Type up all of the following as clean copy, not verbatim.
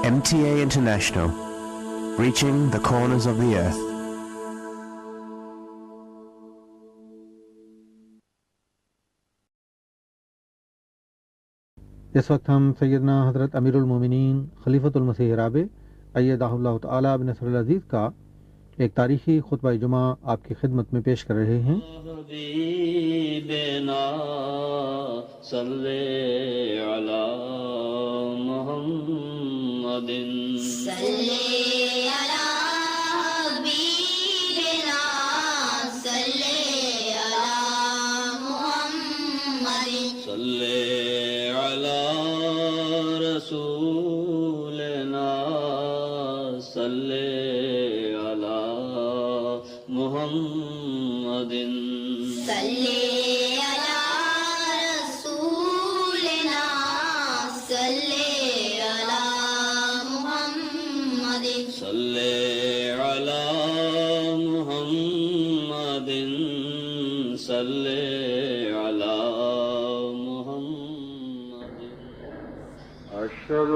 MTA International, reaching the corners of the earth. اس وقت ہم سیدنا حضرت امیر المومنین خلیفۃ المسیح رابع ایدہ اللہ تعالی بنصر العزیز کا ایک تاریخی خطبہ جمعہ آپ کی خدمت میں پیش کر رہے ہیں۔ حبیبنا صلی علی محمد صلی علی حبیبنا صلی علی محمد صلی علی رسولنا صلی علی محمد صلی علی رسولنا صلی علی محمد صلی علی محمد صلی علی محمد اشہد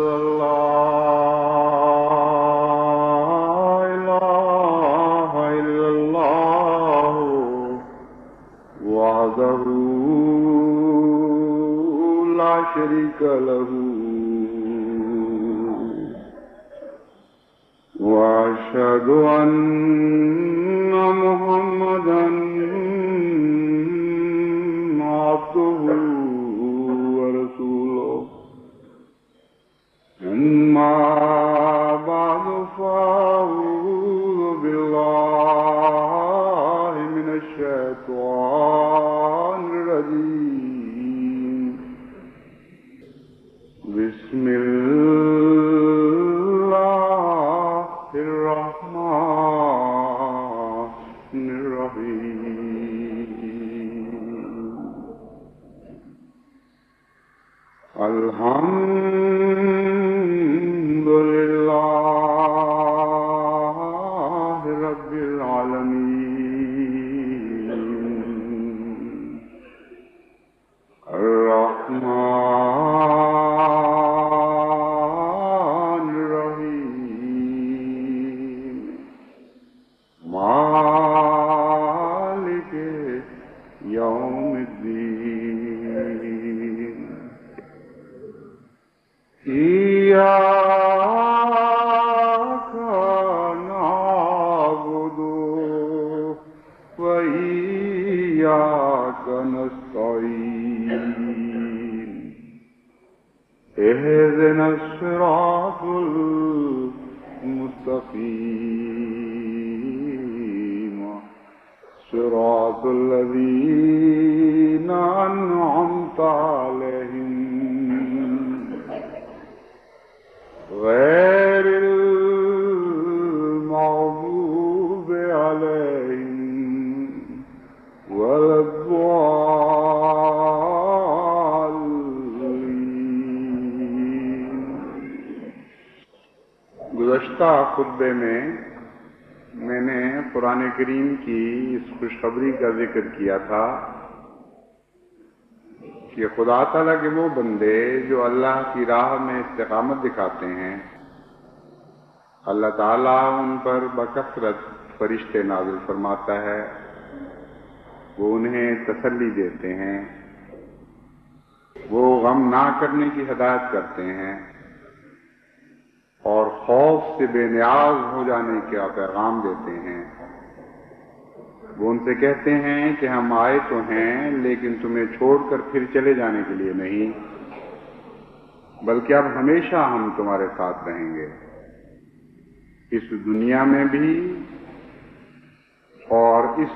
ان لا شریک له واشهد ان محمدا عبده ورسوله اما بعد فاعوذ بالله من الشیطان الرجیم بسم اللہ الرحمن الرحیم الحمد للہ رب العالمین الرحمن الرحیم مالک یوم الدین ایاک نعبد و ایاک نستعین اهدنا الصراط المستقيم صراط الذين أنعمت عليهم غير المغضوب عليهم ولا الضالين۔ گزشتہ خطبے میں نے قرآن کریم کی اس خوشخبری کا ذکر کیا تھا کہ خدا تعالیٰ کے وہ بندے جو اللہ کی راہ میں استقامت دکھاتے ہیں، اللہ تعالیٰ ان پر بکثرت فرشتے نازل فرماتا ہے، وہ انہیں تسلی دیتے ہیں، وہ غم نہ کرنے کی ہدایت کرتے ہیں اور خوف سے بے نیاز ہو جانے کا پیغام دیتے ہیں۔ وہ ان سے کہتے ہیں کہ ہم آئے تو ہیں لیکن تمہیں چھوڑ کر پھر چلے جانے کے لیے نہیں، بلکہ اب ہمیشہ ہم تمہارے ساتھ رہیں گے، اس دنیا میں بھی اور اس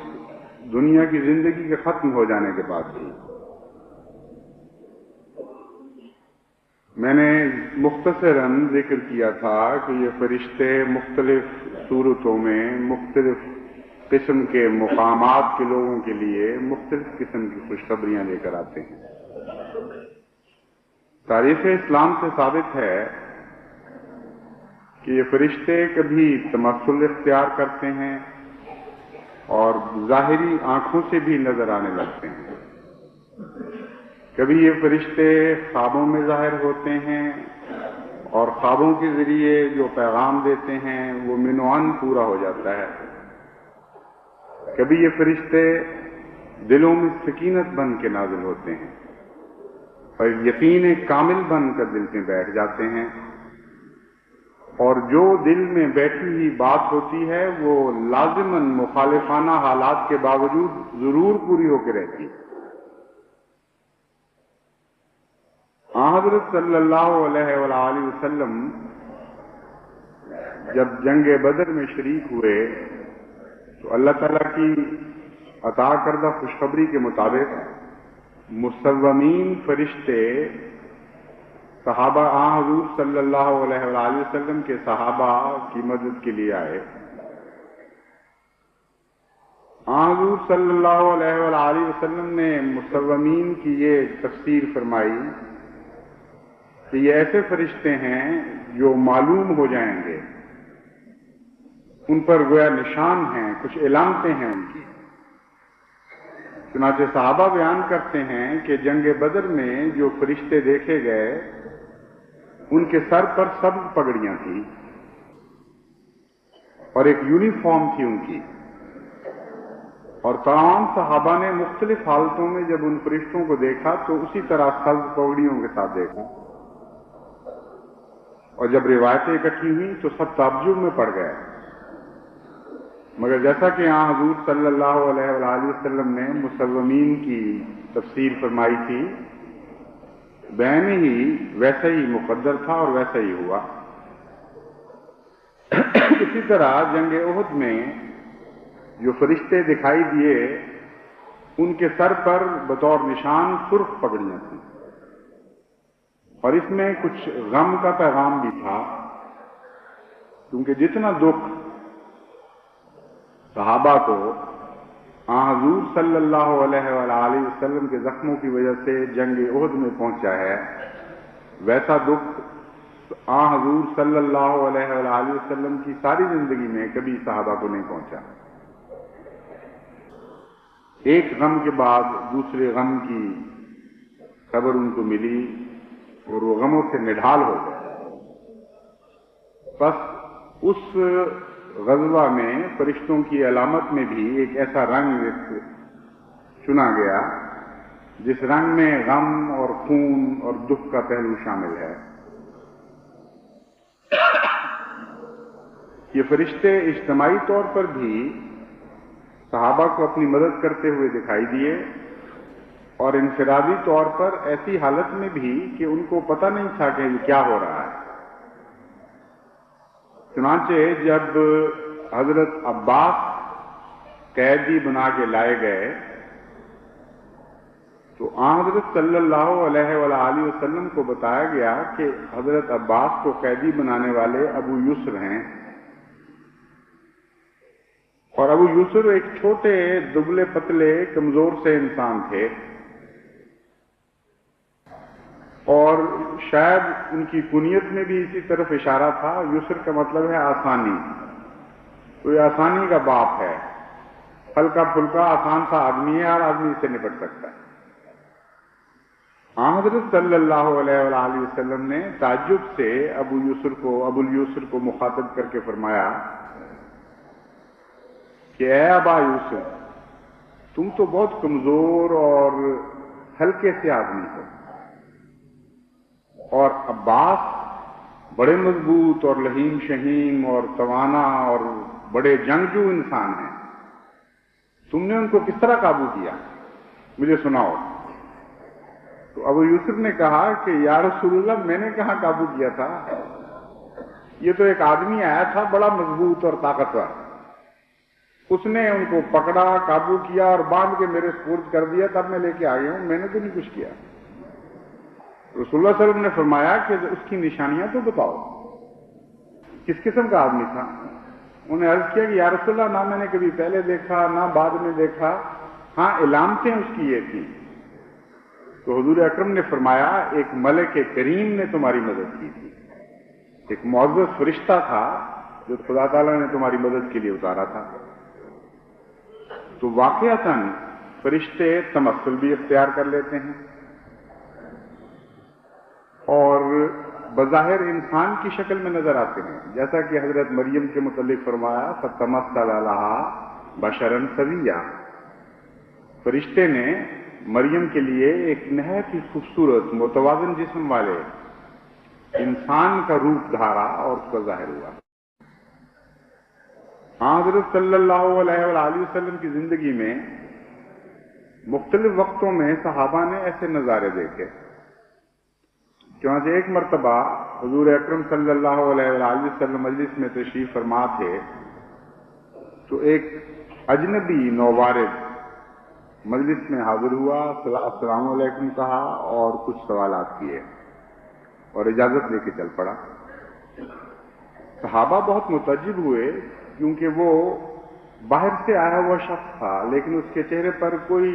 دنیا کی زندگی کے ختم ہو جانے کے بعد بھی۔ میں نے مختصراً ذکر کیا تھا کہ یہ فرشتے مختلف صورتوں میں مختلف قسم کے مقامات کے لوگوں کے لیے مختلف قسم کی خوشخبریاں لے کر آتے ہیں۔ تاریخ اسلام سے ثابت ہے کہ یہ فرشتے کبھی تمثل اختیار کرتے ہیں اور ظاہری آنکھوں سے بھی نظر آنے لگتے ہیں، کبھی یہ فرشتے خوابوں میں ظاہر ہوتے ہیں اور خوابوں کے ذریعے جو پیغام دیتے ہیں وہ منوان پورا ہو جاتا ہے۔ کبھی یہ فرشتے دلوں میں سکینت بن کے نازل ہوتے ہیں اور یقین کامل بن کر دل میں بیٹھ جاتے ہیں، اور جو دل میں بیٹھی ہوئی بات ہوتی ہے وہ لازماً مخالفانہ حالات کے باوجود ضرور پوری ہو کے رہتی ہے۔ حضرت صلی اللہ علیہ وآلہ وسلم جب جنگ بدر میں شریک ہوئے تو اللہ تعالیٰ کی عطا کردہ خوشخبری کے مطابق مصومین فرشتے صحابہ حضور صلی اللہ علیہ وآلہ وسلم کے صحابہ کی مدد کے لیے آئے۔ حضور صلی اللہ علیہ وآلہ وسلم نے مصومین کی یہ تفسیر فرمائی کہ یہ ایسے فرشتے ہیں جو معلوم ہو جائیں گے، ان پر گویا نشان ہیں، کچھ علامتیں ہیں ان کی۔ چنانچہ صحابہ بیان کرتے ہیں کہ جنگ بدر میں جو فرشتے دیکھے گئے ان کے سر پر سبز پگڑیاں تھیں اور ایک یونیفارم تھی ان کی، اور تمام صحابہ نے مختلف حالتوں میں جب ان فرشتوں کو دیکھا تو اسی طرح سبز پگڑیوں کے ساتھ دیکھا، اور جب روایتیں اکٹھی ہوئیں تو سب تعجب میں پڑ گئے۔ مگر جیسا کہ یہاں حضور صلی اللہ علیہ وآلہ وسلم نے مصومین کی تفسیر فرمائی تھی، بین ہی ویسا ہی مقدر تھا اور ویسا ہی ہوا۔ اسی طرح جنگ احد میں جو فرشتے دکھائی دیے ان کے سر پر بطور نشان سرخ پگڑیاں تھیں، اور اس میں کچھ غم کا پیغام بھی تھا، کیونکہ جتنا دکھ صحابہ کو حضور صلی اللہ علیہ وآلہ وسلم کے زخموں کی وجہ سے جنگ احد میں پہنچا ہے، ویسا دکھ حضور صلی اللہ علیہ وآلہ وسلم کی ساری زندگی میں کبھی صحابہ کو نہیں پہنچا۔ ایک غم کے بعد دوسرے غم کی خبر ان کو ملی اور وہ غموں سے نڈھال ہو گئے۔ بس اس غزوہ میں فرشتوں کی علامت میں بھی ایک ایسا رنگ چنا گیا جس رنگ میں غم اور خون اور دکھ کا پہلو شامل ہے۔ یہ فرشتے اجتماعی طور پر بھی صحابہ کو اپنی مدد کرتے ہوئے دکھائی دیے، اور انفرادی طور پر ایسی حالت میں بھی کہ ان کو پتہ نہیں تھا کہ یہ کیا ہو رہا ہے۔ چنانچہ جب حضرت عباس قیدی بنا کے لائے گئے تو حضرت صلی اللہ علیہ وآلہ وسلم کو بتایا گیا کہ حضرت عباس کو قیدی بنانے والے ابو یسر ہیں، اور ابو یسر ایک چھوٹے دبلے پتلے کمزور سے انسان تھے، اور شاید ان کی کنیت میں بھی اسی طرف اشارہ تھا۔ یسر کا مطلب ہے آسانی، تو یہ آسانی کا باپ ہے، ہلکا پھلکا آسان سا آدمی ہے، ہر آدمی اس سے نپٹ سکتا ہے۔ حضرت صلی اللہ علیہ وآلہ وسلم نے تعجب سے ابو الیسر کو مخاطب کر کے فرمایا کہ اے ابا یوسف، تم تو بہت کمزور اور ہلکے سے آدمی ہو، اور عباس بڑے مضبوط اور لہیم شہیم اور توانا اور بڑے جنگجو انسان ہیں، تم نے ان کو کس طرح قابو کیا؟ مجھے سناؤ۔ تو ابو یوسف نے کہا کہ یا رسول اللہ، میں نے کہاں قابو کیا تھا، یہ تو ایک آدمی آیا تھا بڑا مضبوط اور طاقتور، اس نے ان کو پکڑا، قابو کیا اور باندھ کے میرے سپرد کر دیا، تب میں لے کے آ گیا ہوں، میں نے تو نہیں کچھ کیا۔ رسول اللہ صلی اللہ علیہ وسلم نے فرمایا کہ اس کی نشانیاں تو بتاؤ، کس قسم کا آدمی تھا؟ انہوں نے عرض کیا کہ یا رسول اللہ، نہ میں نے کبھی پہلے دیکھا نہ بعد میں دیکھا، ہاں علامتیں اس کی یہ تھیں۔ تو حضور اکرم نے فرمایا ایک ملک کریم نے تمہاری مدد کی تھی، ایک معزز فرشتہ تھا جو خدا تعالیٰ نے تمہاری مدد کے لیے اتارا تھا۔ تو واقعتاً فرشتے تمثل بھی اختیار کر لیتے ہیں، اور بظاہر انسان کی شکل میں نظر آتے ہیں، جیسا کہ حضرت مریم کے متعلق فرمایا فَتَمَثَّلَ لَهَا بَشَرًا سَوِيًّا، فرشتے نے مریم کے لیے ایک نہایت ہی خوبصورت متوازن جسم والے انسان کا روپ دھارا اور اس کا ظاہر ہوا۔ حضرت صلی اللہ علیہ وآلہ وسلم کی زندگی میں مختلف وقتوں میں صحابہ نے ایسے نظارے دیکھے۔ چنانچہ ایک مرتبہ حضور اکرم صلی اللہ علیہ وآلہ وسلم مجلس میں تشریف فرما تھے تو ایک اجنبی نووارد مجلس میں حاضر ہوا، السلام علیکم کہا اور کچھ سوالات کیے اور اجازت لے کے چل پڑا۔ صحابہ بہت متعجب ہوئے کیونکہ وہ باہر سے آیا ہوا شخص تھا، لیکن اس کے چہرے پر کوئی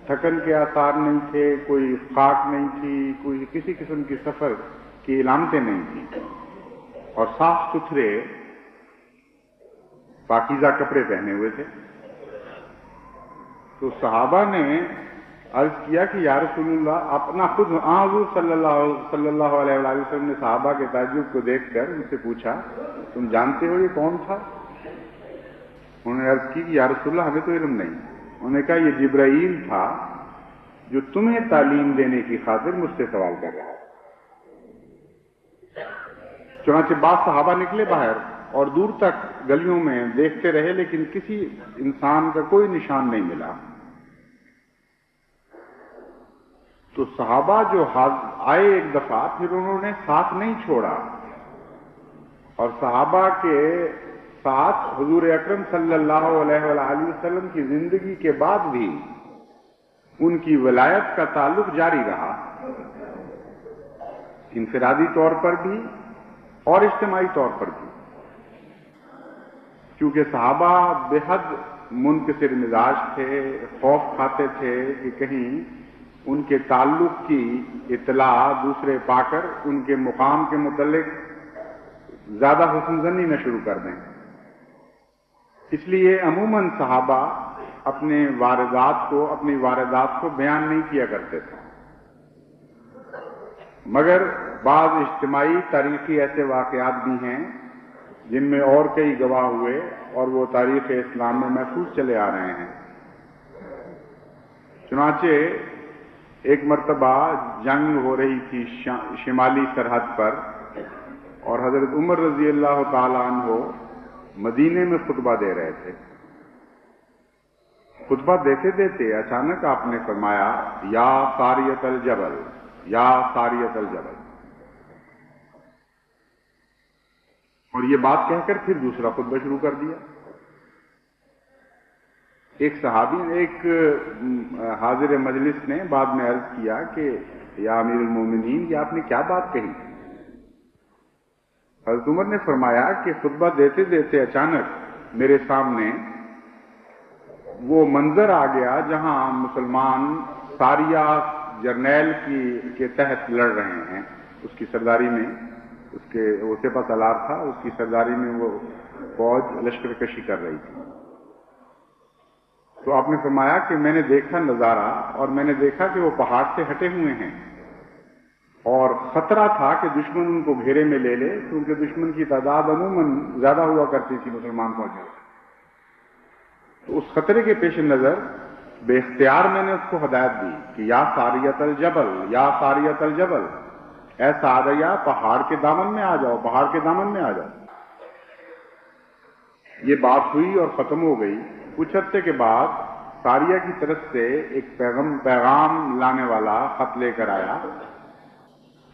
تھکن کے آثار نہیں تھے، کوئی خاک نہیں تھی، کوئی کسی قسم کی سفر کی علامتیں نہیں تھیں، اور صاف ستھرے پاکیزہ کپڑے پہنے ہوئے تھے۔ تو صحابہ نے عرض کیا کہ یا رسول اللہ، اپنا خود حضور صلی اللہ علیہ وآلہ وسلم نے صحابہ کے تعجب کو دیکھ کر ان سے پوچھا تم جانتے ہو یہ کون تھا؟ انہوں نے عرض کی کہ یا رسول اللہ ہمیں تو علم نہیں۔ انہوں نے کہا یہ جبرائیل تھا جو تمہیں تعلیم دینے کی خاطر مجھ سے سوال کر رہا ہے۔ چنانچہ بعض صحابہ نکلے باہر اور دور تک گلیوں میں دیکھتے رہے، لیکن کسی انسان کا کوئی نشان نہیں ملا۔ تو صحابہ جو آئے ایک دفعہ، پھر انہوں نے ساتھ نہیں چھوڑا، اور صحابہ کے ساتھ حضور اکرم صلی اللہ علیہ وآلہ وسلم کی زندگی کے بعد بھی ان کی ولایت کا تعلق جاری رہا، انفرادی طور پر بھی اور اجتماعی طور پر بھی، کیونکہ صحابہ بے حد منکسر مزاج تھے، خوف کھاتے تھے کہ کہیں ان کے تعلق کی اطلاع دوسرے پا کر ان کے مقام کے متعلق زیادہ حسن زنی نہ شروع کر دیں۔ اس لیے عموماً صحابہ اپنی واردات کو بیان نہیں کیا کرتے تھے، مگر بعض اجتماعی تاریخی ایسے واقعات بھی ہیں جن میں اور کئی گواہ ہوئے اور وہ تاریخ اسلام میں محفوظ چلے آ رہے ہیں۔ چنانچہ ایک مرتبہ جنگ ہو رہی تھی شمالی سرحد پر، اور حضرت عمر رضی اللہ تعالی عنہ مدینے میں خطبہ دے رہے تھے۔ خطبہ دیتے دیتے اچانک آپ نے فرمایا یا ساریۃ الجبل، یا ساریۃ الجبل، اور یہ بات کہہ کر پھر دوسرا خطبہ شروع کر دیا۔ ایک صحابی نے، ایک حاضر مجلس نے بعد میں عرض کیا کہ یا امیر المومنین، یہ آپ نے کیا بات کہی؟ حضرت عمر نے فرمایا کہ خطبہ دیتے دیتے اچانک میرے سامنے وہ منظر آ گیا جہاں مسلمان ساریہ جرنیل کے تحت لڑ رہے ہیں، اس کی سرداری میں، وہ سپہ سالار تھا، اس کی سرداری میں وہ فوج لشکر کشی کر رہی تھی۔ تو آپ نے فرمایا کہ میں نے دیکھا نظارہ، اور میں نے دیکھا کہ وہ پہاڑ سے ہٹے ہوئے ہیں، اور خطرہ تھا کہ دشمن ان کو گھیرے میں لے لے، کیونکہ دشمن کی تعداد عموماً زیادہ ہوا کرتی تھی مسلمان فوجوں سے۔ تو اس خطرے کے پیش نظر بے اختیار میں نے اس کو ہدایت دی کہ یا ساریۃ الجبل، یا ساریۃ الجبل، اے ساریہ پہاڑ کے دامن میں آ جاؤ، پہاڑ کے دامن میں آ جاؤ۔ یہ بات ہوئی اور ختم ہو گئی۔ کچھ عرصے کے بعد ساریہ کی طرف سے ایک پیغام لانے والا خط لے کر آیا،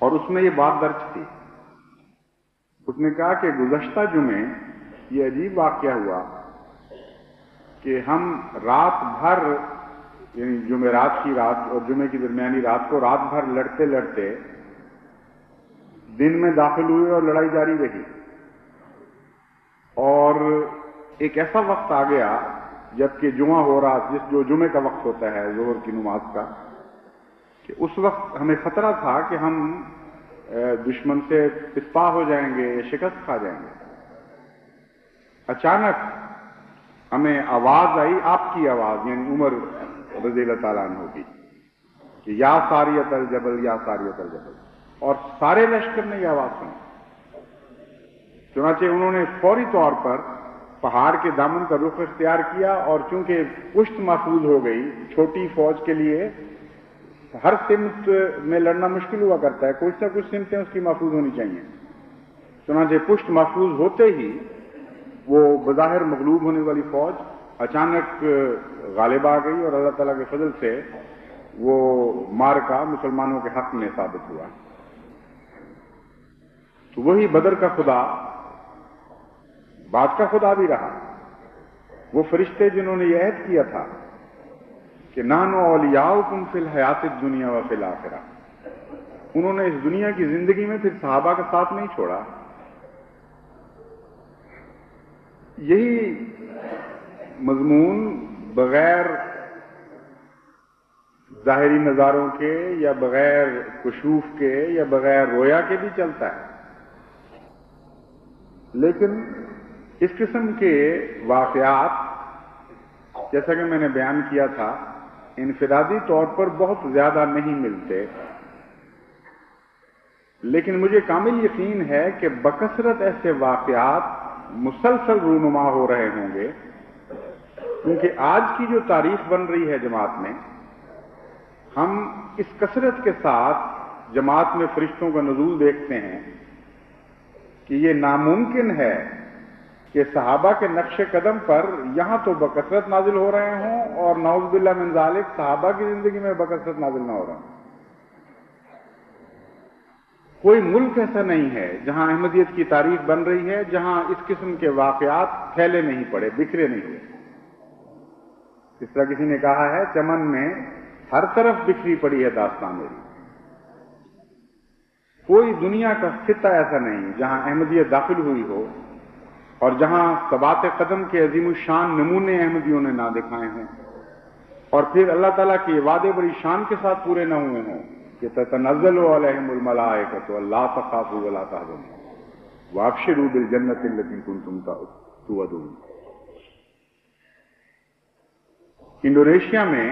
اور اس میں یہ بات درج تھی۔ اس نے کہا کہ گزشتہ جمعے یہ عجیب واقعہ ہوا کہ ہم رات بھر، یعنی جمعرات کی رات اور جمعے کی درمیانی رات کو رات بھر لڑتے لڑتے دن میں داخل ہوئے اور لڑائی جاری رہی، اور ایک ایسا وقت آ گیا جبکہ جمعہ ہو رہا، جو جمعے کا وقت ہوتا ہے ظہر کی نماز کا، کہ اس وقت ہمیں خطرہ تھا کہ ہم دشمن سے پسپا ہو جائیں گے، شکست کھا جائیں گے۔ اچانک ہمیں آواز آئی، آپ کی آواز، یعنی عمر رضی اللہ تعالیٰ عنہ کی، کہ یا ساریۃ الجبل، یا ساریۃ الجبل، اور سارے لشکر نے یہ آواز سنی. چنانچہ انہوں نے فوری طور پر پہاڑ کے دامن کا رخ اختیار کیا، اور چونکہ پشت محفوظ ہو گئی، چھوٹی فوج کے لیے ہر سمت میں لڑنا مشکل ہوا کرتا ہے، کچھ نہ کچھ سمتیں اس کی محفوظ ہونی چاہیے. چنانچہ پشت محفوظ ہوتے ہی وہ بظاہر مغلوب ہونے والی فوج اچانک غالب آ گئی، اور اللہ تعالیٰ کے فضل سے وہ معرکہ مسلمانوں کے حق میں ثابت ہوا. تو وہی بدر کا خدا بات کا خدا بھی رہا. وہ فرشتے جنہوں نے یہ عہد کیا تھا کہ نحن اولیاؤکم فی الحیات الدنیا و فی الآخرہ، انہوں نے اس دنیا کی زندگی میں پھر صحابہ کا ساتھ نہیں چھوڑا. یہی مضمون بغیر ظاہری نظاروں کے یا بغیر کشوف کے یا بغیر رویا کے بھی چلتا ہے. لیکن اس قسم کے واقعات جیسا کہ میں نے بیان کیا تھا انفرادی طور پر بہت زیادہ نہیں ملتے، لیکن مجھے کامل یقین ہے کہ بکثرت ایسے واقعات مسلسل رونما ہو رہے ہوں گے، کیونکہ آج کی جو تاریخ بن رہی ہے جماعت میں، ہم اس کثرت کے ساتھ جماعت میں فرشتوں کا نزول دیکھتے ہیں کہ یہ ناممکن ہے کہ صحابہ کے نقش قدم پر یہاں تو بکثرت نازل ہو رہے ہوں اور نعوذ باللہ من ذالک صحابہ کی زندگی میں بکثرت نازل نہ ہو رہا ہوں. کوئی ملک ایسا نہیں ہے جہاں احمدیت کی تاریخ بن رہی ہے جہاں اس قسم کے واقعات پھیلے نہیں پڑے، بکھرے نہیں ہوئے. اس طرح کسی نے کہا ہے چمن میں ہر طرف بکھری پڑی ہے داستان میری. کوئی دنیا کا خطہ ایسا نہیں جہاں احمدیت داخل ہوئی ہو اور جہاں ثبات قدم کے عظیم الشان نمونے احمدیوں نے نہ دکھائے ہوں، اور پھر اللہ تعالیٰ کے وعدے بڑی شان کے ساتھ پورے نہ ہوئے ہوں کہ تتنزل علیہم الملائکۃ الا تخافوا ولا تحزنوا وابشروا بالجنۃ التي کنتم توعدون. انڈونیشیا میں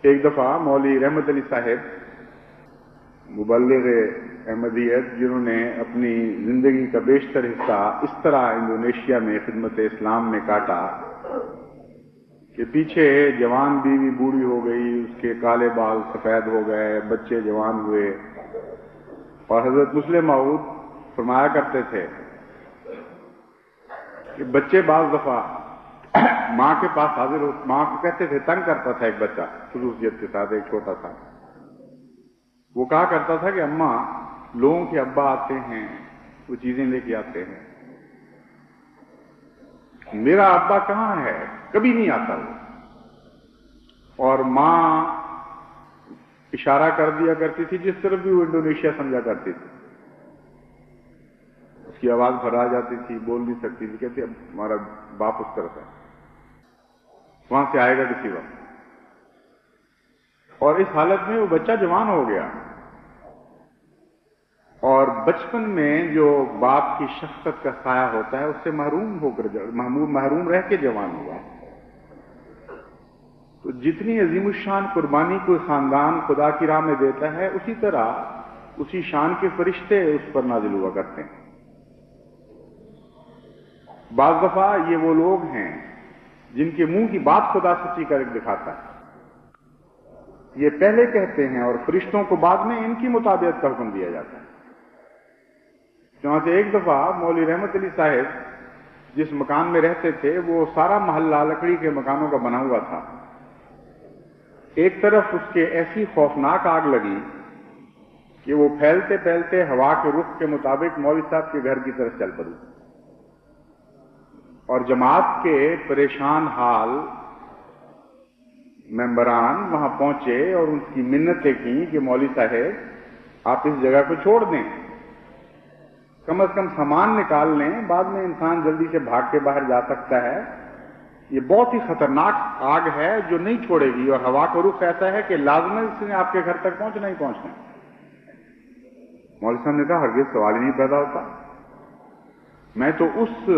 ایک دفعہ مولوی رحمت علی صاحب مبلغ احمدیت جنہوں نے اپنی زندگی کا بیشتر حصہ اس طرح انڈونیشیا میں خدمت اسلام میں کاٹا کہ پیچھے جوان بیوی بوڑھی ہو گئی، اس کے کالے بال سفید ہو گئے، بچے جوان ہوئے، اور حضرت مسلم موعود فرمایا کرتے تھے کہ بچے بعض دفعہ ماں کے پاس حاضر ہو، ماں کو کہتے تھے، تنگ کرتا تھا ایک بچہ خصوصیت کے ساتھ، ایک چھوٹا سا، وہ کہا کرتا تھا کہ اماں لوگوں کے ابا آتے ہیں، وہ چیزیں لے کے آتے ہیں، میرا ابا کہاں ہے؟ کبھی نہیں آتا وہ. اور ماں اشارہ کر دیا کرتی تھی جس طرف بھی وہ انڈونیشیا سمجھا کرتی تھی. اس کی آواز بھرا جاتی تھی، بول نہیں سکتی تھی، کہتی اب ہمارا باپ اس طرف ہے، وہاں سے آئے گا کسی وقت. اور اس حالت میں وہ بچہ جوان ہو گیا، اور بچپن میں جو باپ کی شفقت کا سایہ ہوتا ہے اس سے محروم رہ کے جوان ہوا. تو جتنی عظیم الشان قربانی کوئی خاندان خدا کی راہ میں دیتا ہے، اسی طرح اسی شان کے فرشتے اس پر نازل ہوا کرتے ہیں. بعض دفعہ یہ وہ لوگ ہیں جن کے منہ کی بات خدا سچی کر کے دکھاتا ہے. یہ پہلے کہتے ہیں اور فرشتوں کو بعد میں ان کی مطابقت کا حکم دیا جاتا ہے. چنانچہ ایک دفعہ مولوی رحمت علی صاحب جس مکان میں رہتے تھے وہ سارا محلہ لکڑی کے مکانوں کا بنا ہوا تھا. ایک طرف اس کے ایسی خوفناک آگ لگی کہ وہ پھیلتے پھیلتے ہوا کے رخ کے مطابق مولوی صاحب کے گھر کی طرف چل پڑی، اور جماعت کے پریشان حال ممبران وہاں پہنچے اور ان کی منتیں کی کہ مولوی صاحب آپ اس جگہ کو چھوڑ دیں، کم از کم سامان نکال لیں، بعد میں انسان جلدی سے بھاگ کے باہر جا سکتا ہے. یہ بہت ہی خطرناک آگ ہے جو نہیں چھوڑے گی، اور ہوا کا رخ ایسا ہے کہ لازماً اس نے آپ کے گھر تک پہنچنا ہی پہنچنا. مولوی صاحب نے کہا ہرگز سوال ہی نہیں پیدا ہوتا، میں تو اس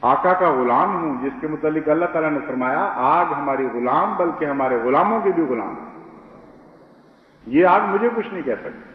آقا کا غلام ہوں جس کے متعلق اللہ تعالیٰ نے فرمایا آگ ہماری غلام بلکہ ہمارے غلاموں کے بھی غلام. یہ آگ مجھے کچھ نہیں کہہ سکتی.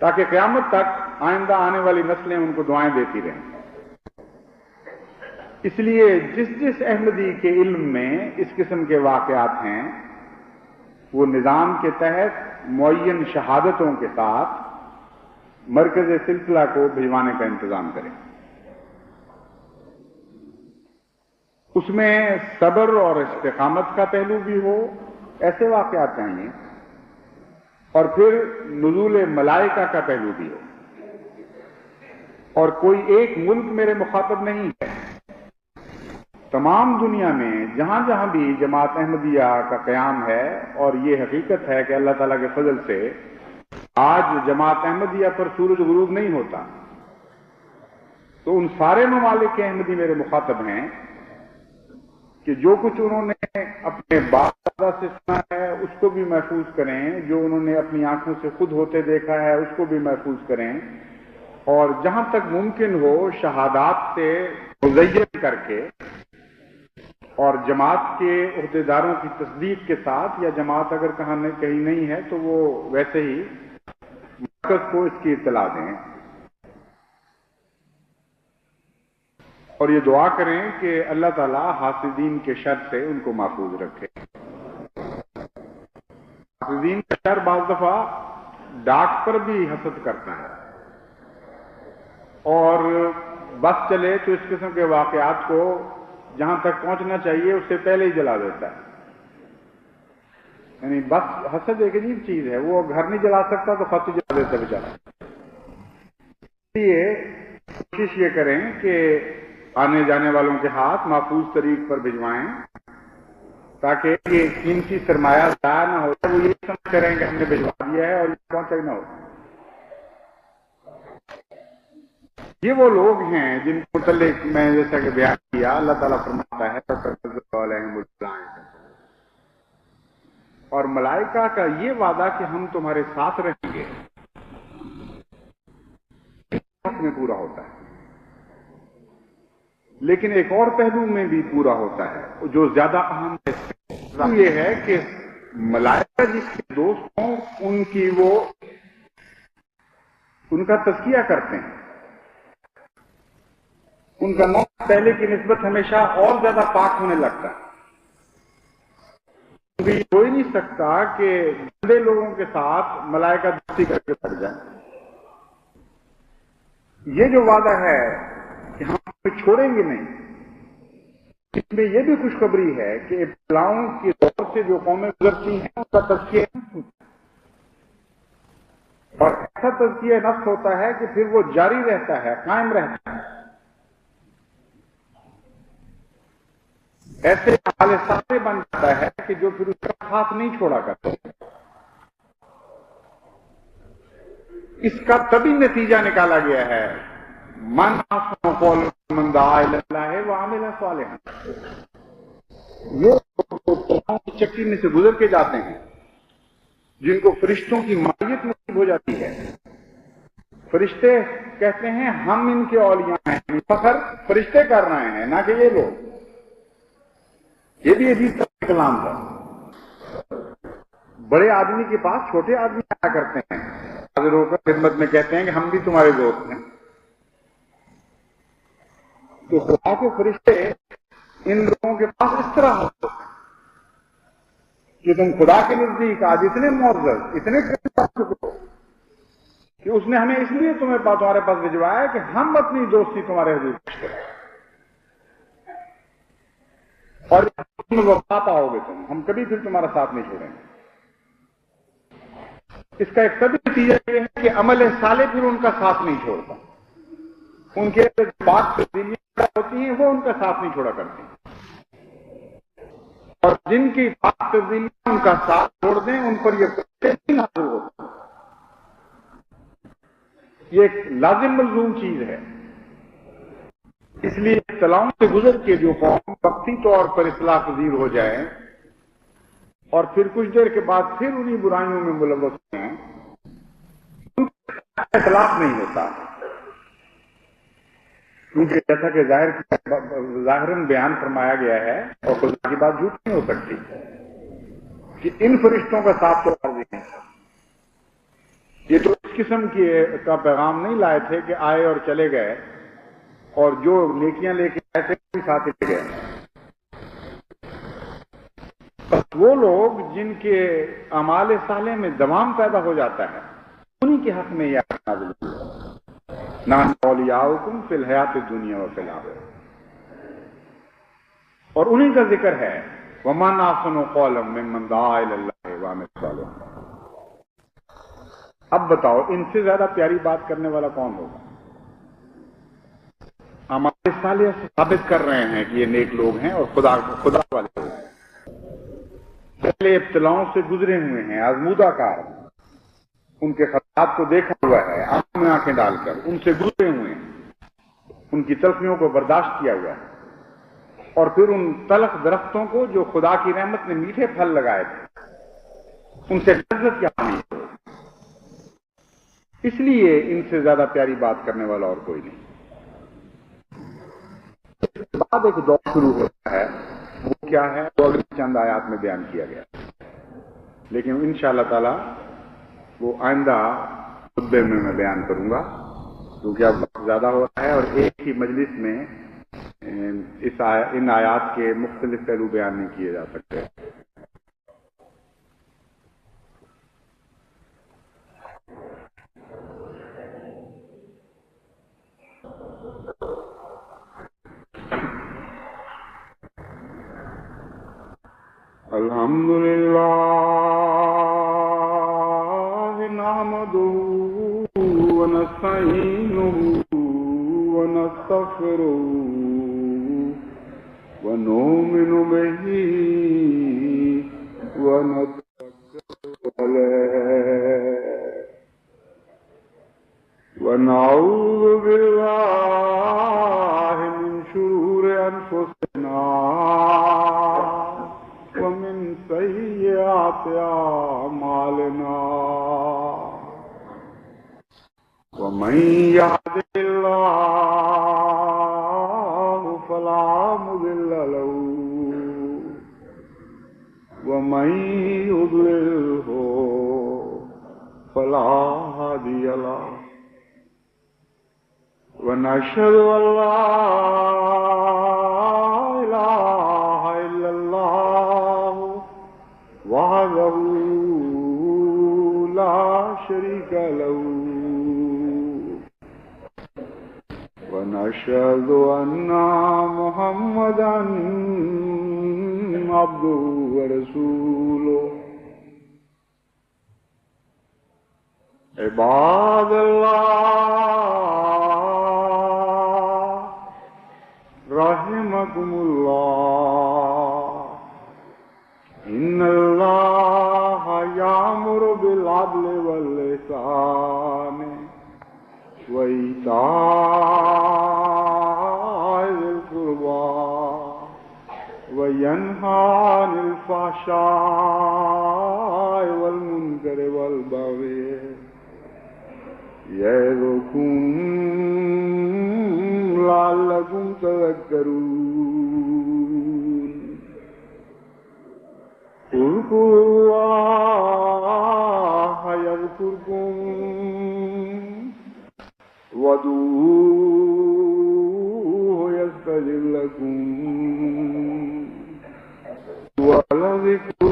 تاکہ قیامت تک آئندہ آنے والی نسلیں ان کو دعائیں دیتی رہیں۔ اس لیے جس جس احمدی کے علم میں اس قسم کے واقعات ہیں وہ نظام کے تحت معین شہادتوں کے ساتھ مرکز سلسلہ کو بھجوانے کا انتظام کریں۔ اس میں صبر اور استقامت کا پہلو بھی ہو، ایسے واقعات چاہیے، اور پھر نزول ملائکہ کا پہلو بھی ہو۔ اور کوئی ایک ملک میرے مخاطب نہیں ہے، تمام دنیا میں جہاں جہاں بھی جماعت احمدیہ کا قیام ہے، اور یہ حقیقت ہے کہ اللہ تعالیٰ کے فضل سے آج جماعت احمدیہ پر سورج غروب نہیں ہوتا، تو ان سارے ممالک کے احمدی میرے مخاطب ہیں کہ جو کچھ انہوں نے اپنے باپ دادا سے سنا ہے اس کو بھی محفوظ کریں، جو انہوں نے اپنی آنکھوں سے خود ہوتے دیکھا ہے اس کو بھی محفوظ کریں، اور جہاں تک ممکن ہو شہادات سے مزین کر کے اور جماعت کے عہدیداروں کی تصدیق کے ساتھ، یا جماعت اگر کہیں نہیں ہے تو وہ ویسے ہی مرکز کو اس کی اطلاع دیں، اور یہ دعا کریں کہ اللہ تعالیٰ حاسدین کے شر سے ان کو محفوظ رکھے۔ حاسدین کا شر بعض دفعہ ڈاک پر بھی حسد کرتا ہے، اور بس چلے تو اس قسم کے واقعات کو جہاں تک پہنچنا چاہیے اس سے پہلے ہی جلا دیتا ہے۔ یعنی بس حسد ایک عجیب چیز ہے، وہ گھر نہیں جلا سکتا تو خط جلا دیتا ہے بیچارہ۔ اس لیے کوشش یہ کریں کہ آنے جانے والوں کے ہاتھ محفوظ طریق پر بھجوائیں، تاکہ یہ قیمتی سرمایہ ضائع نہ ہو، وہ یہ سمجھ کریں کہ ہم نے بھجوا دیا ہے اور یہ پہنچا ہی نہ ہو۔ یہ وہ لوگ ہیں جن کو متعلق میں جیسا کہ بیان کیا، اللہ تعالیٰ فرماتا ہے اور ملائکہ کا یہ وعدہ کہ ہم تمہارے ساتھ رہیں گے میں پورا ہوتا ہے، لیکن ایک اور پہلو میں بھی پورا ہوتا ہے جو زیادہ اہم ہے۔ یہ ہے کہ ملائکہ جس کے دوست ہوں ان کا تزکیہ کرتے ہیں، ان کا نام پہلے کی نسبت ہمیشہ اور زیادہ پاک ہونے لگتا ہے۔ یہ ہو ہی نہیں سکتا کہ گندے لوگوں کے ساتھ ملائکہ دوستی کر کے پڑ جائیں۔ یہ جو وعدہ ہے کہ ہم چھوڑیں گے نہیں، اس میں یہ بھی خوشخبری ہے کہ ابتلاؤں کے دور سے جو قومیں گزرتی ہیں ان کا تزکیہ نفس ہوتا ہے، اور ایسا تزکیہ نفس ہوتا ہے کہ پھر وہ جاری رہتا ہے، قائم رہتا ہے۔ ایسے حال سارے بن جاتا ہے کہ جو پھر اس کا ساتھ نہیں چھوڑا کرتے۔ اس کا تبھی نتیجہ نکالا گیا ہے من احسن قولا من دعا الی اللہ وعمل صالحا۔ وہ چکی میں سے گزر کے جاتے ہیں جن کو فرشتوں کی مائیت نصیب ہو جاتی ہے۔ فرشتے کہتے ہیں ہم ان کے اولیاء ہیں، فخر فرشتے کر رہے ہیں نہ کہ یہ لوگ۔ یہ بھی عجیب کلام تھا۔ بڑے آدمی کے پاس چھوٹے آدمی آیا کرتے ہیں، حاضر ہو کر خدمت میں کہتے ہیں کہ ہم بھی تمہارے دوست ہیں۔ تو خدا کے فرشتے ان لوگوں کے پاس اس طرح ہوتے ہیں کہ تم خدا کے نزدیک آج اتنے معزز، اتنے قریب آ چکے ہو کہ اس نے ہمیں اس لیے تمہارے پاس بھجوایا کہ ہم اپنی دوستی تمہارے حضور پیش کریں، اور وفا پاؤ گے تم، ہم کبھی پھر تمہارا ساتھ نہیں چھوڑیں گے۔ اس کا ایک طبی نتیجہ یہ ہے کہ عمل صالح پھر ان کا ساتھ نہیں چھوڑتا، ان کے پاک تبدیلیاں ہوتی ہیں وہ ان کا ساتھ نہیں چھوڑا کرتی، اور جن کی پاک تبدیلیاں ان کا ساتھ چھوڑ دیں ان پر یہ حاصل ہوتا ہے۔ یہ ایک لازم ملزوم چیز ہے۔ اس لیے اطلاعوں سے گزر کے جو قوم وقتی طور پر اصلاح پذیر ہو جائے اور پھر کچھ دیر کے بعد پھر انہی برائیوں میں ملوث ہیں، ان کا اخلاق نہیں ہوتا، کیونکہ جیسا کہ ظاہراً بیان فرمایا گیا ہے اور خدا کی بات جھوٹ نہیں ہو سکتی کہ ان فرشتوں کا ساتھ تو عارضی ہے، یہ تو اس قسم کا پیغام نہیں لائے تھے کہ آئے اور چلے گئے اور جو نیکیاں لے کے آئے تھے وہ ساتھ لے گئے. بس وہ لوگ جن کے اعمال صالح میں دوام پیدا ہو جاتا ہے انہی کے حق میں یہ آیت نازل ہوئی ہے. نحن اولیاؤکم فی الحیات الدنیا وفی الآخرہ. اور انہی کا ذکر ہے وَمَنْ أَحْسَنُ قَوْلًا مِّمَّنْ دَعَا إِلَى اللَّهِ وَعَمِلَ صَالِحًا. اب بتاؤ ان سے زیادہ پیاری بات کرنے والا کون ہوگا؟ ہمارے صالح ثابت کر رہے ہیں کہ یہ نیک لوگ ہیں اور خدا والے لوگ ہیں. پہلے ابتلاؤں سے گزرے ہوئے ہیں، آزمودہ کار ہیں، ان کے خطرات کو دیکھا ہوا ہے، آنکھوں میں آنکھیں ڈال کر ان سے گزرے ہوئے ہیں، ان کی تلخیوں کو برداشت کیا ہوا ہے، اور پھر ان تلخ درختوں کو جو خدا کی رحمت نے میٹھے پھل لگائے تھے ان سے لذت کیا پانی. اس لیے ان سے زیادہ پیاری بات کرنے والا اور کوئی نہیں. اس کے بعد ایک دور شروع ہوتا ہے، وہ کیا ہے وہ اگلی چند آیات میں بیان کیا گیا، لیکن انشاءاللہ تعالی وہ آئندہ خطبے میں بیان کروں گا کیونکہ اب وقت زیادہ ہو رہا ہے اور ایک ہی مجلس میں ان آیات کے مختلف پہلو بیان نہیں کیے جا سکتے. الحمدللہ نحمدہ ونستعینہ ونستغفرہ ونؤمن بہ ونتوکل علیہ ونعوذ باللہ من شرور انفسنا ومن سیئات اعمالنا ومن يهد الله فلا مضل له ومن يضلله فلا هادي له ونشهد أن لا إله إلا الله وحده لا شريك له ونشهد أن محمدا عبده ورسوله. عباد الله رحمكم الله إن الله يأمر بالعدل والإحسان وإيتاء ذي القربى وينهى عن الفحشاء والمنكر والبغي يعظكم لعلكم تذكرون. اذكروا الله يذكركم وادعوه يستجب لكم ولذكر